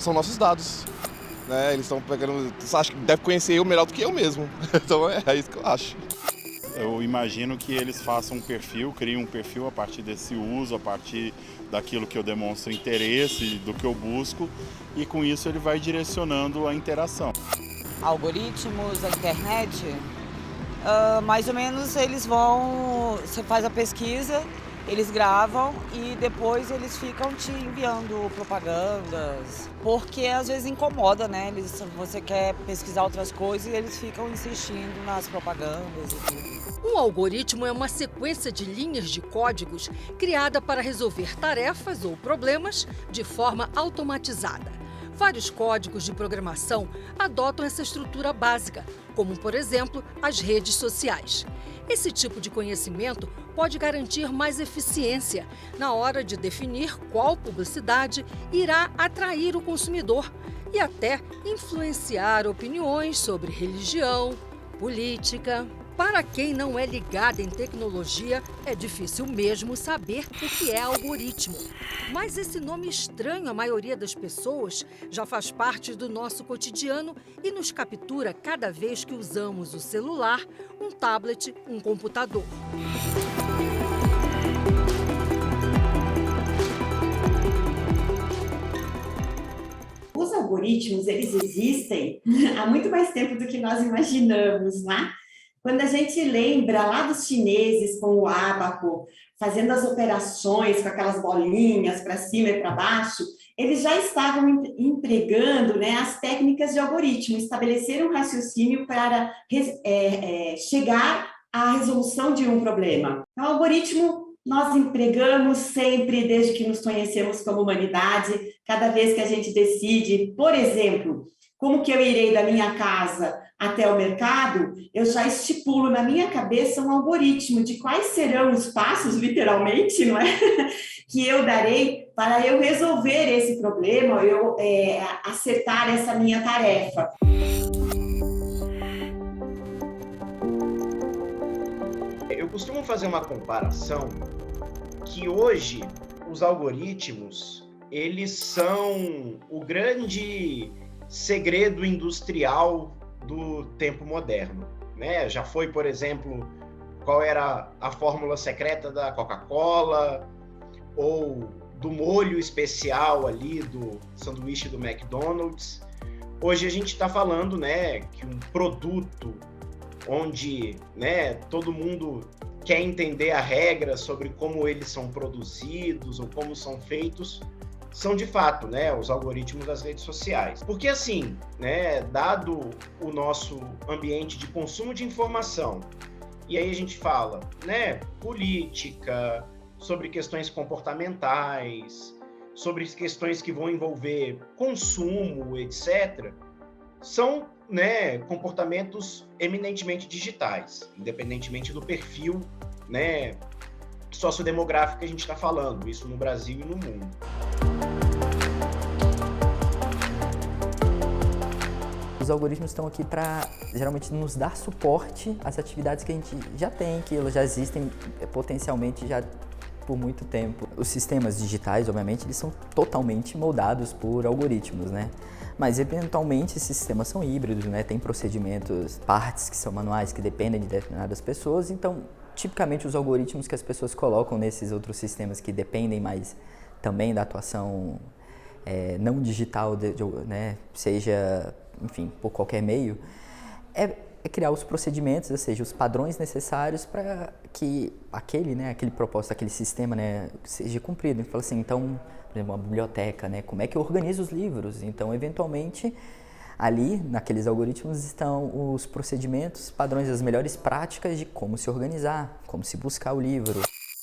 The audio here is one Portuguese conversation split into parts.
são nossos dados. Né? Eles estão pegando. Acho que deve conhecer eu melhor do que eu mesmo. Então é isso que eu acho. Eu imagino que eles façam um perfil, criem um perfil a partir desse uso, a partir daquilo que eu demonstro interesse, do que eu busco, e com isso ele vai direcionando a interação. Algoritmos, a internet, mais ou menos eles vão, você faz a pesquisa, eles gravam e depois eles ficam te enviando propagandas, porque às vezes incomoda, né? Você quer pesquisar outras coisas e eles ficam insistindo nas propagandas e tudo. Um algoritmo é uma sequência de linhas de códigos criada para resolver tarefas ou problemas de forma automatizada. Vários códigos de programação adotam essa estrutura básica, como, por exemplo, as redes sociais. Esse tipo de conhecimento pode garantir mais eficiência na hora de definir qual publicidade irá atrair o consumidor e até influenciar opiniões sobre religião, política. Para quem não é ligado em tecnologia, é difícil mesmo saber o que é algoritmo. Mas esse nome estranho à maioria das pessoas já faz parte do nosso cotidiano e nos captura cada vez que usamos o celular, um tablet, um computador. Os algoritmos, eles existem há muito mais tempo do que nós imaginamos, né? Quando a gente lembra lá dos chineses com o ábaco, fazendo as operações com aquelas bolinhas para cima e para baixo, eles já estavam empregando, né, as técnicas de algoritmo, estabeleceram um raciocínio para chegar à resolução de um problema. Então, o algoritmo nós empregamos sempre, desde que nos conhecemos como humanidade, cada vez que a gente decide, por exemplo, como que eu irei da minha casa até o mercado, eu já estipulo na minha cabeça um algoritmo de quais serão os passos, literalmente, não é? Que eu darei para eu resolver esse problema, eu acertar essa minha tarefa. Eu costumo fazer uma comparação que hoje os algoritmos, eles são o grande segredo industrial do tempo moderno, né? Já foi, por exemplo, qual era a fórmula secreta da Coca-Cola ou do molho especial ali do sanduíche do McDonald's. Hoje a gente está falando, né, que um produto onde, né, todo mundo quer entender a regra sobre como eles são produzidos ou como são feitos, são de fato, né, os algoritmos das redes sociais. Porque assim, né, dado o nosso ambiente de consumo de informação, e aí a gente fala, né, política, sobre questões comportamentais, sobre questões que vão envolver consumo, etc., são, né, comportamentos eminentemente digitais, independentemente do perfil, né, sociodemográfico que a gente está falando, isso no Brasil e no mundo. Os algoritmos estão aqui para, geralmente, nos dar suporte às atividades que a gente já tem, que elas já existem potencialmente já por muito tempo. Os sistemas digitais, obviamente, eles são totalmente moldados por algoritmos, né? Mas, eventualmente, esses sistemas são híbridos, né? Tem procedimentos, partes que são manuais, que dependem de determinadas pessoas. Então, tipicamente, os algoritmos que as pessoas colocam nesses outros sistemas que dependem mais também da atuação não digital, né? Seja, enfim, por qualquer meio, é criar os procedimentos, ou seja, os padrões necessários para que aquele propósito, aquele sistema, né, seja cumprido. Fala assim, então, por exemplo, uma biblioteca, né, como é que eu organizo os livros? Então, eventualmente, ali, naqueles algoritmos, estão os procedimentos, padrões, as melhores práticas de como se organizar, como se buscar o livro.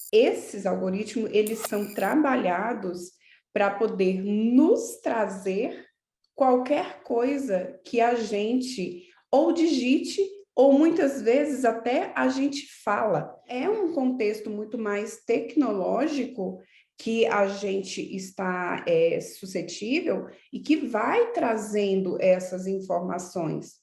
Esses algoritmos, eles são trabalhados para poder nos trazer qualquer coisa que a gente ou digite, ou muitas vezes até a gente fala. É um contexto muito mais tecnológico que a gente está suscetível e que vai trazendo essas informações.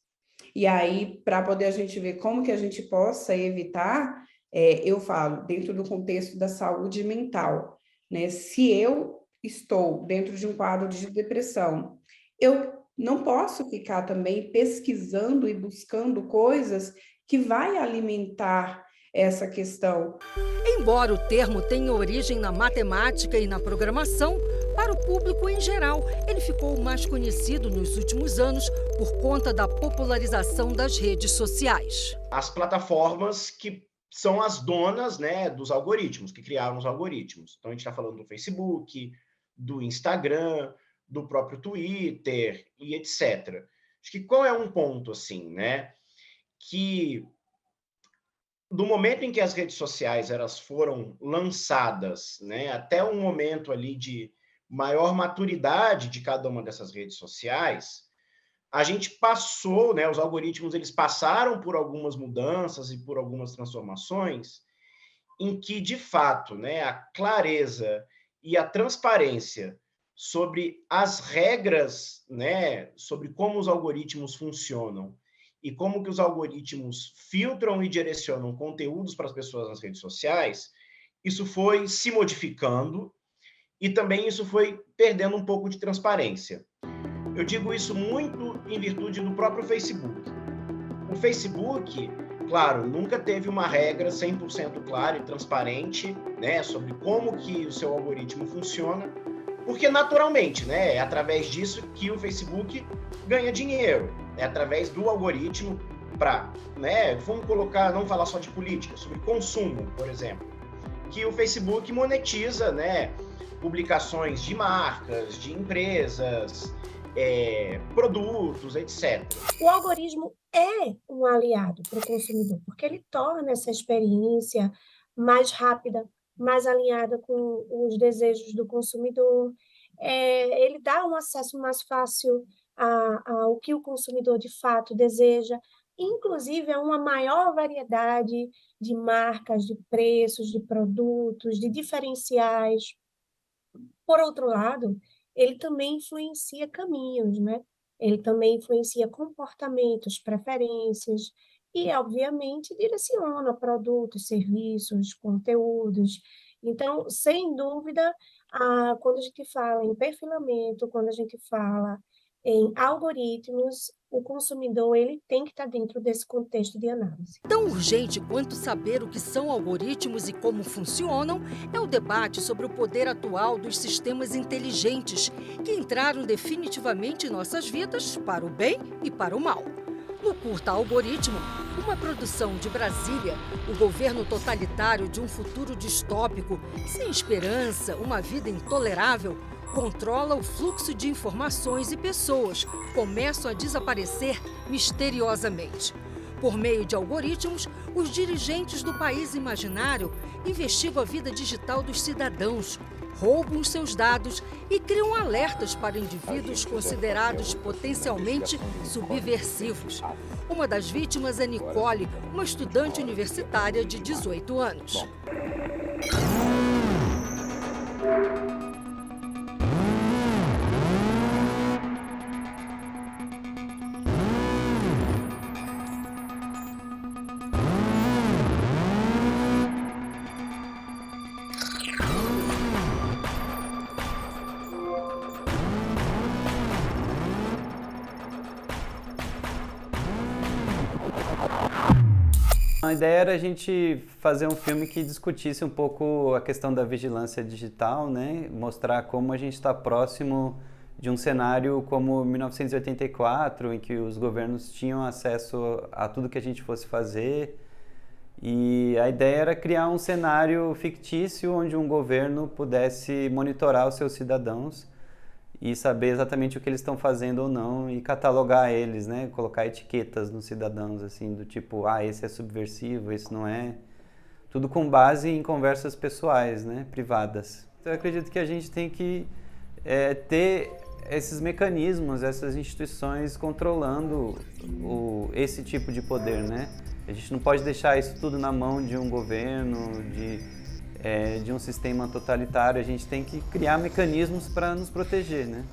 E aí, para poder a gente ver como que a gente possa evitar, eu falo, dentro do contexto da saúde mental, né? Se eu estou dentro de um quadro de depressão eu não posso ficar também pesquisando e buscando coisas que vai alimentar essa questão. Embora o termo tenha origem na matemática e na programação, para o público em geral, ele ficou mais conhecido nos últimos anos por conta da popularização das redes sociais. As plataformas que são as donas, né, dos algoritmos, que criaram os algoritmos. Então, a gente está falando do Facebook, do Instagram, do próprio Twitter e etc. Acho que qual é um ponto, assim, né, que do momento em que as redes sociais elas foram lançadas, né, até um momento ali de maior maturidade de cada uma dessas redes sociais, a gente passou, né, os algoritmos eles passaram por algumas mudanças e por algumas transformações em que, de fato, né, a clareza e a transparência sobre as regras, né, sobre como os algoritmos funcionam e como que os algoritmos filtram e direcionam conteúdos para as pessoas nas redes sociais, isso foi se modificando e também isso foi perdendo um pouco de transparência. Eu digo isso muito em virtude do próprio Facebook. O Facebook, claro, nunca teve uma regra 100% clara e transparente, né, sobre como que o seu algoritmo funciona, porque naturalmente, né, é através disso que o Facebook ganha dinheiro, é através do algoritmo para, né, vamos colocar, não falar só de política, sobre consumo, por exemplo, que o Facebook monetiza, né, publicações de marcas, de empresas, produtos, etc. O algoritmo é um aliado para o consumidor, porque ele torna essa experiência mais rápida, mais alinhada com os desejos do consumidor. Ele dá um acesso mais fácil ao que o consumidor de fato deseja, inclusive a uma maior variedade de marcas, de preços, de produtos, de diferenciais. Por outro lado, ele também influencia caminhos, né? Ele também influencia comportamentos, preferências e, obviamente, direciona produtos, serviços, conteúdos. Então, sem dúvida, quando a gente fala em perfilamento, quando a gente fala em algoritmos, o consumidor ele tem que estar dentro desse contexto de análise. Tão urgente quanto saber o que são algoritmos e como funcionam é o debate sobre o poder atual dos sistemas inteligentes, que entraram definitivamente em nossas vidas para o bem e para o mal. No Curta Algoritmo, uma produção de Brasília, o governo totalitário de um futuro distópico, sem esperança, uma vida intolerável, controla o fluxo de informações e pessoas começam a desaparecer misteriosamente. Por meio de algoritmos, os dirigentes do país imaginário investigam a vida digital dos cidadãos, roubam seus dados e criam alertas para indivíduos considerados potencialmente subversivos. Uma das vítimas é Nicole, uma estudante universitária de 18 anos. A ideia era a gente fazer um filme que discutisse um pouco a questão da vigilância digital, né? Mostrar como a gente está próximo de um cenário como 1984, em que os governos tinham acesso a tudo que a gente fosse fazer. E a ideia era criar um cenário fictício onde um governo pudesse monitorar os seus cidadãos e saber exatamente o que eles estão fazendo ou não e catalogar eles, né? Colocar etiquetas nos cidadãos, assim, do tipo, esse é subversivo, esse não é. Tudo com base em conversas pessoais, né? Privadas. Então, eu acredito que a gente tem que ter esses mecanismos, essas instituições controlando esse tipo de poder, né? A gente não pode deixar isso tudo na mão de um governo, de um sistema totalitário. A gente tem que criar mecanismos para nos proteger, né?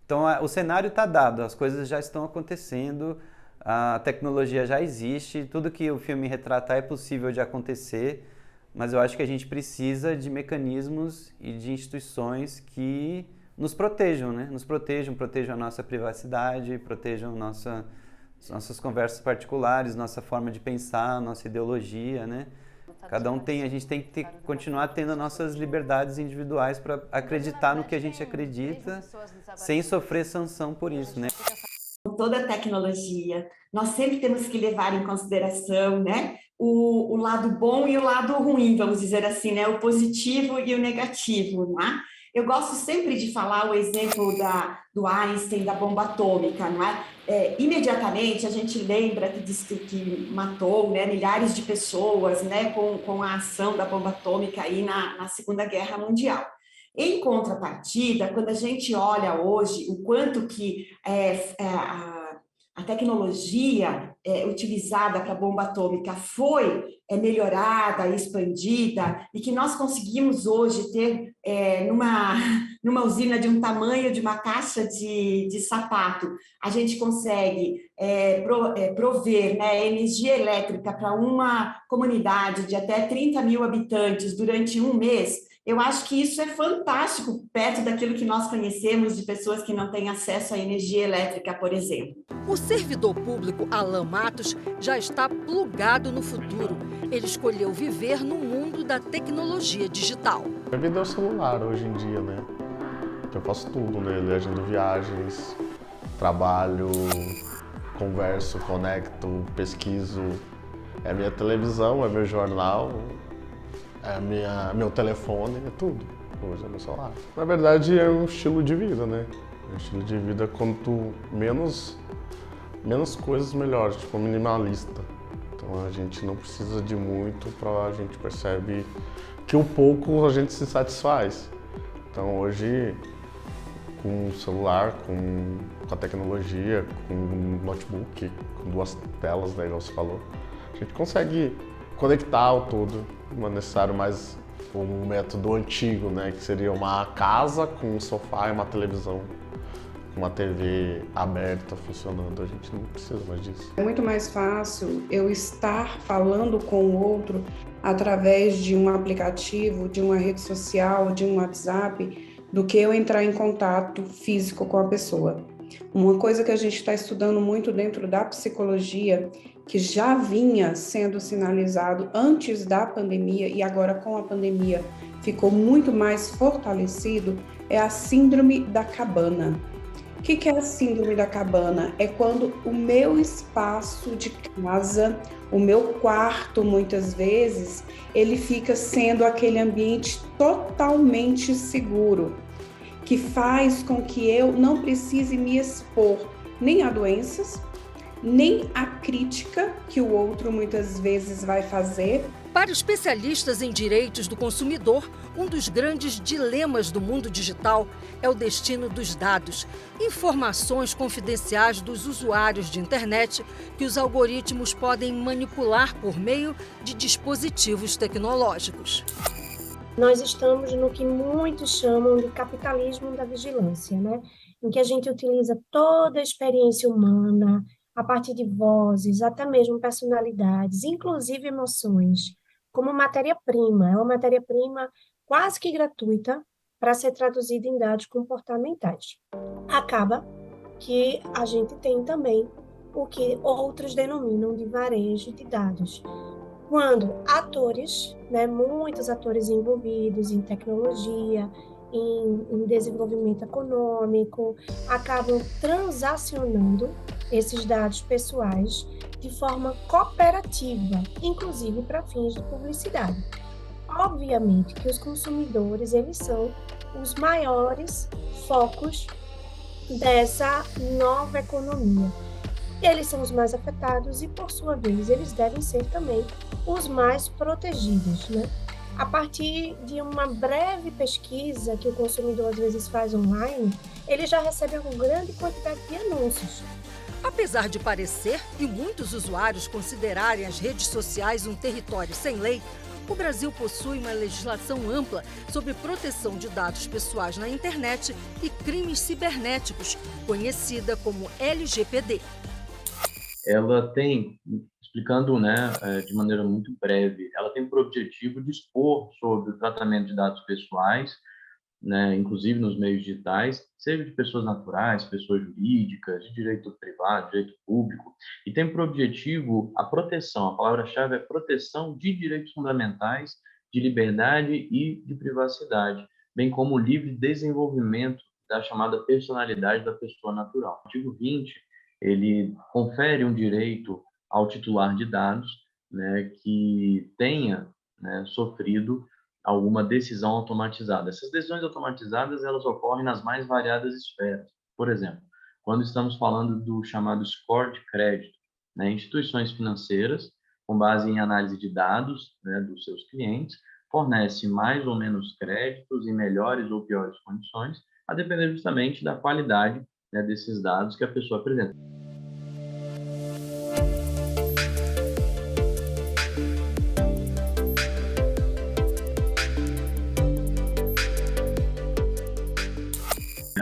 Então, o cenário está dado, as coisas já estão acontecendo, a tecnologia já existe, tudo que o filme retrata é possível de acontecer, mas eu acho que a gente precisa de mecanismos e de instituições que nos protejam, né? Nos protejam a nossa privacidade, protejam nossas conversas particulares, nossa forma de pensar, nossa ideologia, né? Cada um tem, a gente tem que continuar tendo nossas liberdades individuais para acreditar no que a gente acredita, sem sofrer sanção por isso, né? Toda a tecnologia, nós sempre temos que levar em consideração, né, o lado bom e o lado ruim, vamos dizer assim, né, o positivo e o negativo, não é? Eu gosto sempre de falar o exemplo do Einstein, da bomba atômica, não é? Imediatamente a gente lembra que matou, né, milhares de pessoas, né, com a ação da bomba atômica aí na Segunda Guerra Mundial. Em contrapartida, quando a gente olha hoje o quanto que a tecnologia utilizada para a bomba atômica foi melhorada, expandida, e que nós conseguimos hoje ter numa usina de um tamanho de uma caixa de sapato, a gente consegue prover, né, energia elétrica para uma comunidade de até 30 mil habitantes durante um mês. Eu acho que isso é fantástico, perto daquilo que nós conhecemos de pessoas que não têm acesso à energia elétrica, por exemplo. O servidor público Alan Matos já está plugado no futuro. Ele escolheu viver no mundo da tecnologia digital. Minha vida é o celular hoje em dia, né? Eu faço tudo nele, agendo viagens, trabalho, converso, conecto, pesquiso. É minha televisão, é meu jornal, é meu telefone, é tudo. Hoje é meu celular. Na verdade é um estilo de vida, né? É um estilo de vida quanto menos coisas melhor, tipo minimalista. Então a gente não precisa de muito a gente percebe que o pouco a gente se satisfaz. Então hoje com o celular, com a tecnologia, com o notebook, com 2 telas, né, igual você falou, a gente consegue conectar o todo. Não é necessário mais um método antigo, né, que seria uma casa com um sofá e uma televisão, com uma TV aberta funcionando. A gente não precisa mais disso. É muito mais fácil eu estar falando com o outro através de um aplicativo, de uma rede social, de um WhatsApp, do que eu entrar em contato físico com a pessoa. Uma coisa que a gente está estudando muito dentro da psicologia, que já vinha sendo sinalizado antes da pandemia e agora com a pandemia ficou muito mais fortalecido, é a síndrome da cabana. O que é a síndrome da cabana? É quando o meu espaço de casa, o meu quarto, muitas vezes, ele fica sendo aquele ambiente totalmente seguro, que faz com que eu não precise me expor nem a doenças, nem a crítica que o outro muitas vezes vai fazer. Para especialistas em direitos do consumidor, um dos grandes dilemas do mundo digital é o destino dos dados, informações confidenciais dos usuários de internet que os algoritmos podem manipular por meio de dispositivos tecnológicos. Nós estamos no que muitos chamam de capitalismo da vigilância, né? Em que a gente utiliza toda a experiência humana, a partir de vozes, até mesmo personalidades, inclusive emoções, como matéria-prima. É uma matéria-prima quase que gratuita para ser traduzida em dados comportamentais. Acaba que a gente tem também o que outros denominam de varejo de dados. Quando atores, né, muitos atores envolvidos em tecnologia, em desenvolvimento econômico, acabam transacionando esses dados pessoais de forma cooperativa, inclusive para fins de publicidade. Obviamente que os consumidores, eles são os maiores focos dessa nova economia. Eles são os mais afetados e, por sua vez, eles devem ser também os mais protegidos, né? A partir de uma breve pesquisa que o consumidor às vezes faz online, ele já recebe uma grande quantidade de anúncios. Apesar de parecer e muitos usuários considerarem as redes sociais um território sem lei, o Brasil possui uma legislação ampla sobre proteção de dados pessoais na internet e crimes cibernéticos, conhecida como LGPD. Ela tem, explicando, né, de maneira muito breve, ela tem por objetivo dispor sobre o tratamento de dados pessoais né, inclusive nos meios digitais, seja de pessoas naturais, pessoas jurídicas, de direito privado, direito público, e tem por objetivo a proteção, a palavra-chave é proteção de direitos fundamentais, de liberdade e de privacidade, bem como o livre desenvolvimento da chamada personalidade da pessoa natural. O artigo 20, ele confere um direito ao titular de dados, né, que tenha, né, sofrido alguma decisão automatizada. Essas decisões automatizadas, elas ocorrem nas mais variadas esferas. Por exemplo, quando estamos falando do chamado score de crédito, né, instituições financeiras, com base em análise de dados, né, dos seus clientes, fornecem mais ou menos créditos em melhores ou piores condições, a depender justamente da qualidade, né, desses dados que a pessoa apresenta.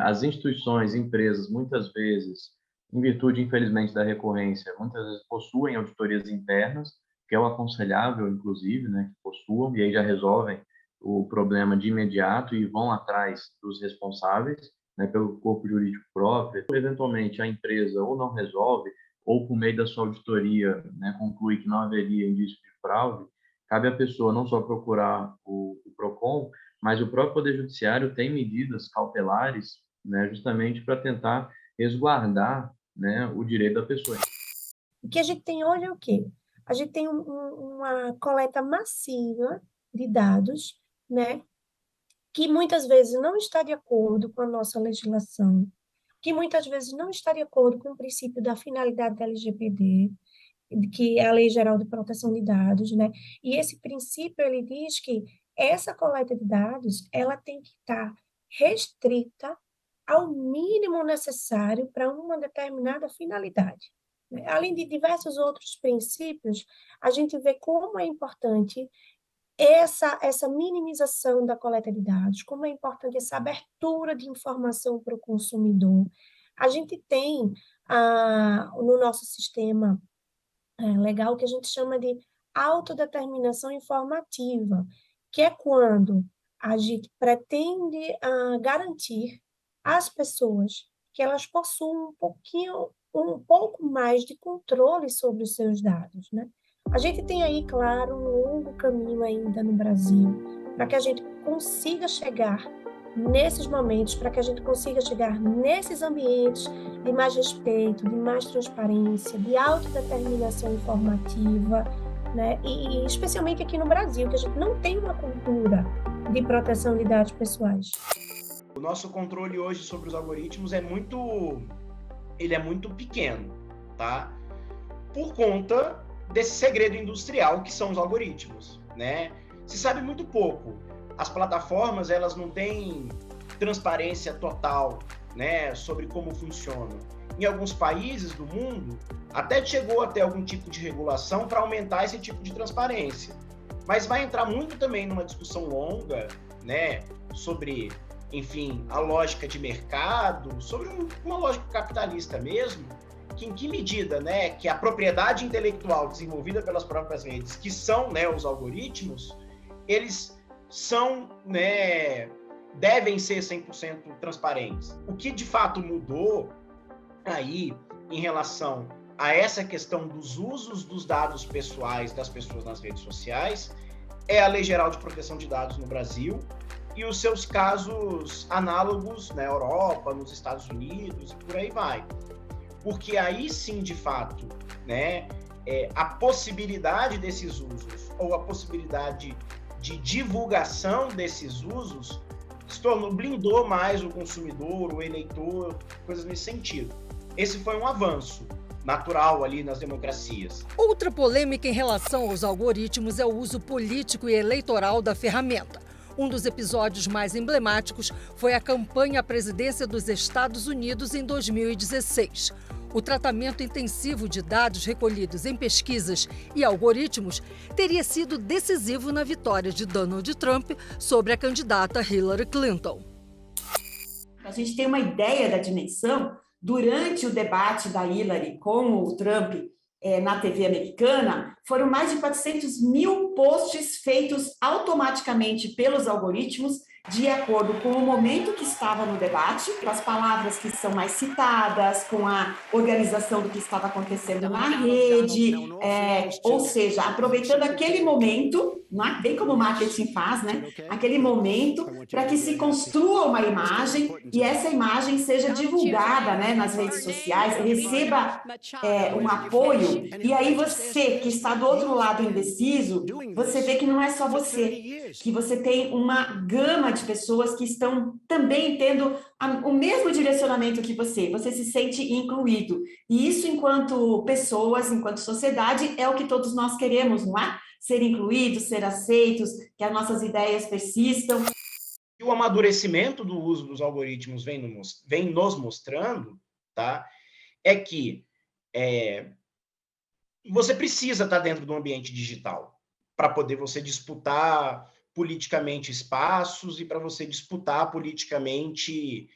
As instituições, empresas, muitas vezes, em virtude, infelizmente, da recorrência, muitas vezes possuem auditorias internas, que é o aconselhável, inclusive, né, que possuam, e aí já resolvem o problema de imediato e vão atrás dos responsáveis, né, pelo corpo jurídico próprio. Eventualmente, a empresa ou não resolve, ou por meio da sua auditoria, né, conclui que não haveria indício de fraude, cabe à pessoa não só procurar o PROCON, mas o próprio Poder Judiciário tem medidas cautelares, né, justamente para tentar resguardar, né, o direito da pessoa. O que a gente tem hoje é o quê? A gente tem uma coleta massiva de dados, né, que muitas vezes não está de acordo com a nossa legislação, que muitas vezes não está de acordo com o princípio da finalidade da LGPD, que é a Lei Geral de Proteção de Dados, né? E esse princípio, ele diz que essa coleta de dados, ela tem que estar restrita ao mínimo necessário para uma determinada finalidade. Além de diversos outros princípios, a gente vê como é importante essa minimização da coleta de dados, como é importante essa abertura de informação para o consumidor. A gente tem no nosso sistema legal que a gente chama de autodeterminação informativa, que é quando a gente pretende garantir às pessoas que elas possuam um pouco mais de controle sobre os seus dados, né? A gente tem aí, claro, um longo caminho ainda no Brasil para que a gente consiga chegar nesses momentos, para que a gente consiga chegar nesses ambientes de mais respeito, de mais transparência, de autodeterminação informativa, né? E especialmente aqui no Brasil, que a gente não tem uma cultura de proteção de dados pessoais. O nosso controle hoje sobre os algoritmos é muito pequeno, tá? Por conta desse segredo industrial que são os algoritmos, né? Se sabe muito pouco. As plataformas, elas não têm transparência total, né, sobre como funcionam. Em alguns países do mundo, até chegou a ter algum tipo de regulação para aumentar esse tipo de transparência. Mas vai entrar muito também numa discussão longa, né, sobre, enfim, a lógica de mercado, sobre uma lógica capitalista mesmo, que em que medida, né, que a propriedade intelectual desenvolvida pelas próprias redes, que são, né, os algoritmos, eles são, né, devem ser 100% transparentes. O que de fato mudou aí em relação a essa questão dos usos dos dados pessoais das pessoas nas redes sociais é a Lei Geral de Proteção de Dados no Brasil e os seus casos análogos na Europa, nos Estados Unidos e por aí vai. Porque aí sim, de fato, né, a possibilidade desses usos ou a possibilidade de divulgação desses usos blindou mais o consumidor, o eleitor, coisas nesse sentido. Esse foi um avanço natural ali nas democracias. Outra polêmica em relação aos algoritmos é o uso político e eleitoral da ferramenta. Um dos episódios mais emblemáticos foi a campanha à presidência dos Estados Unidos em 2016. O tratamento intensivo de dados recolhidos em pesquisas e algoritmos teria sido decisivo na vitória de Donald Trump sobre a candidata Hillary Clinton. A gente tem uma ideia da dimensão. Durante o debate da Hillary com o Trump na TV americana, foram mais de 400 mil posts feitos automaticamente pelos algoritmos de acordo com o momento que estava no debate, com as palavras que são mais citadas, com a organização do que estava acontecendo na rede, ou seja, aproveitando aquele momento, bem como o marketing faz, né? Aquele momento para que se construa uma imagem e essa imagem seja divulgada, né, nas redes sociais, receba um apoio, e aí você que está do outro lado indeciso, você vê que não é só você, que você tem uma gama de pessoas que estão também tendo o mesmo direcionamento que você se sente incluído. E isso, enquanto pessoas, enquanto sociedade, é o que todos nós queremos, não é? Ser incluídos, ser aceitos, que as nossas ideias persistam. E o amadurecimento do uso dos algoritmos vem nos mostrando, tá? É que você precisa estar dentro do ambiente digital para poder você disputar politicamente espaços e para você disputar politicamente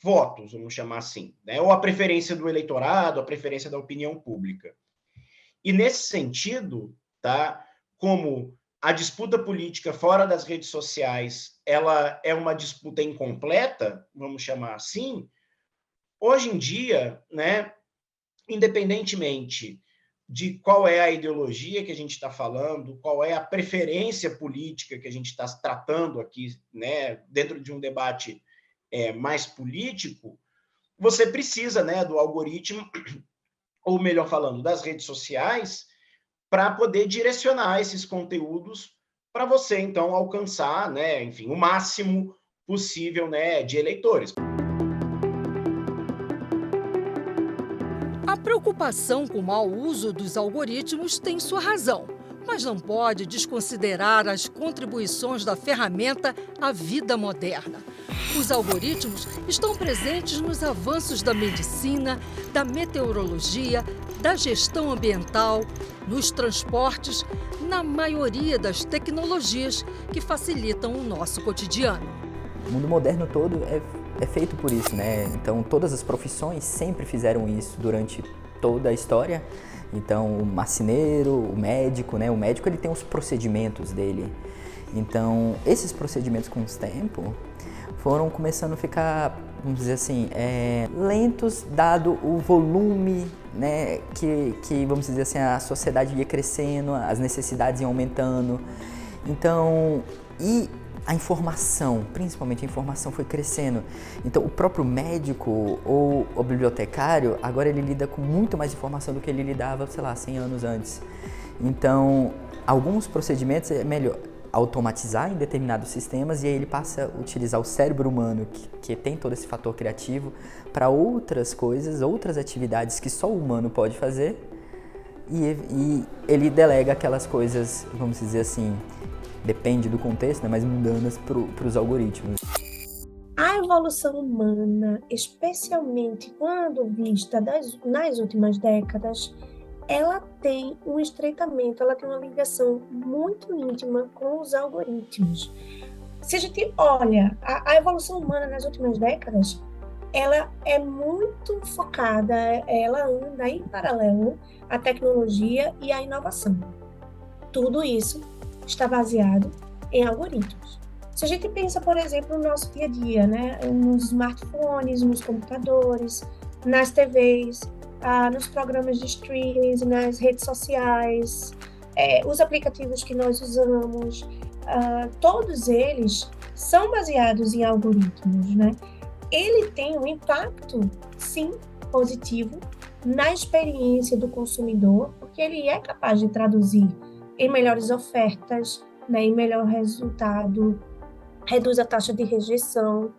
votos, vamos chamar assim, né? Ou a preferência do eleitorado, a preferência da opinião pública. E nesse sentido, tá? Como a disputa política fora das redes sociais, ela é uma disputa incompleta, vamos chamar assim, hoje em dia, né, independentemente de qual é a ideologia que a gente está falando, qual é a preferência política que a gente está tratando aqui, né, dentro de um debate mais político, você precisa, né, do algoritmo, ou melhor falando, das redes sociais, para poder direcionar esses conteúdos para você, então, alcançar, né, enfim, o máximo possível, né, de eleitores. A preocupação com o mau uso dos algoritmos tem sua razão, mas não pode desconsiderar as contribuições da ferramenta à vida moderna. Os algoritmos estão presentes nos avanços da medicina, da meteorologia, da gestão ambiental, nos transportes, na maioria das tecnologias que facilitam o nosso cotidiano. O mundo moderno todo é feito por isso, né? Então, todas as profissões sempre fizeram isso durante toda a história. Então, o marceneiro, o médico, né? O médico, ele tem os procedimentos dele. Então, esses procedimentos com o tempo foram começando a ficar, vamos dizer assim, lentos, dado o volume, né? Que, vamos dizer assim, a sociedade ia crescendo, as necessidades iam aumentando. Então, e a informação, principalmente a informação, foi crescendo. Então, o próprio médico ou o bibliotecário, agora ele lida com muito mais informação do que ele lidava, sei lá, 100 anos antes. Então, alguns procedimentos é melhor automatizar em determinados sistemas e aí ele passa a utilizar o cérebro humano, que tem todo esse fator criativo, para outras coisas, outras atividades que só o humano pode fazer, e ele delega aquelas coisas, vamos dizer assim, depende do contexto, né, mas mundanas para os algoritmos. A evolução humana, especialmente quando vista nas últimas décadas, ela tem um estreitamento, ela tem uma ligação muito íntima com os algoritmos. Se a gente olha a evolução humana nas últimas décadas, ela é muito focada, ela anda em paralelo à tecnologia e à inovação. Tudo isso está baseado em algoritmos. Se a gente pensa, por exemplo, no nosso dia a dia, né, nos smartphones, nos computadores, nas TVs, nos programas de streaming, nas redes sociais, os aplicativos que nós usamos, todos eles são baseados em algoritmos, né? Ele tem um impacto, sim, positivo na experiência do consumidor, porque ele é capaz de traduzir em melhores ofertas, né, em melhor resultado, reduz a taxa de rejeição.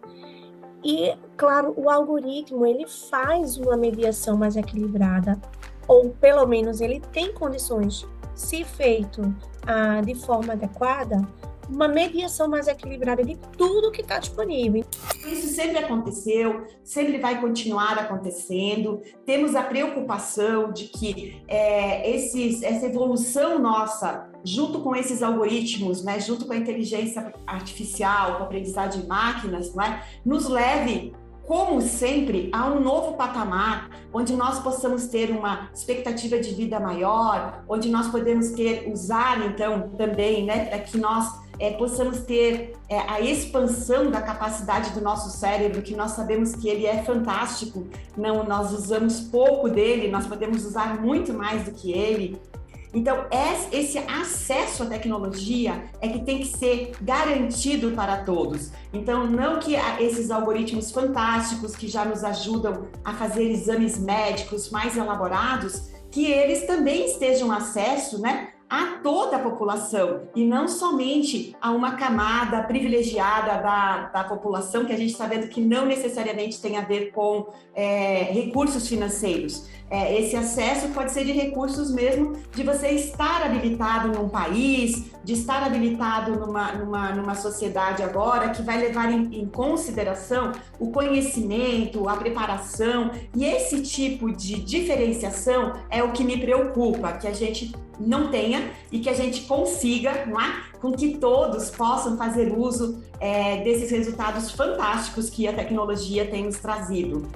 E, claro, o algoritmo, ele faz uma mediação mais equilibrada, ou pelo menos ele tem condições, se feito de forma adequada, uma mediação mais equilibrada de tudo que está disponível. Isso sempre aconteceu, sempre vai continuar acontecendo. Temos a preocupação de que essa evolução nossa, junto com esses algoritmos, né, junto com a inteligência artificial, com a aprendizagem de máquinas, não é, nos leve, como sempre, a um novo patamar, onde nós possamos ter uma expectativa de vida maior, onde nós podemos usar, então, também, né, para que nós possamos ter a expansão da capacidade do nosso cérebro, que nós sabemos que ele é fantástico, não, nós usamos pouco dele, nós podemos usar muito mais do que ele. Então, esse acesso à tecnologia é que tem que ser garantido para todos. Então, não que esses algoritmos fantásticos que já nos ajudam a fazer exames médicos mais elaborados, que eles também estejam acesso, né, a toda a população e não somente a uma camada privilegiada da população, que a gente está vendo que não necessariamente tem a ver com recursos financeiros. Esse acesso pode ser de recursos mesmo, de você estar habilitado num país, de estar habilitado numa sociedade agora que vai levar em consideração o conhecimento, a preparação, e esse tipo de diferenciação é o que me preocupa, que a gente não tenha e que a gente consiga, não é? Com que todos possam fazer uso desses resultados fantásticos que a tecnologia tem nos trazido.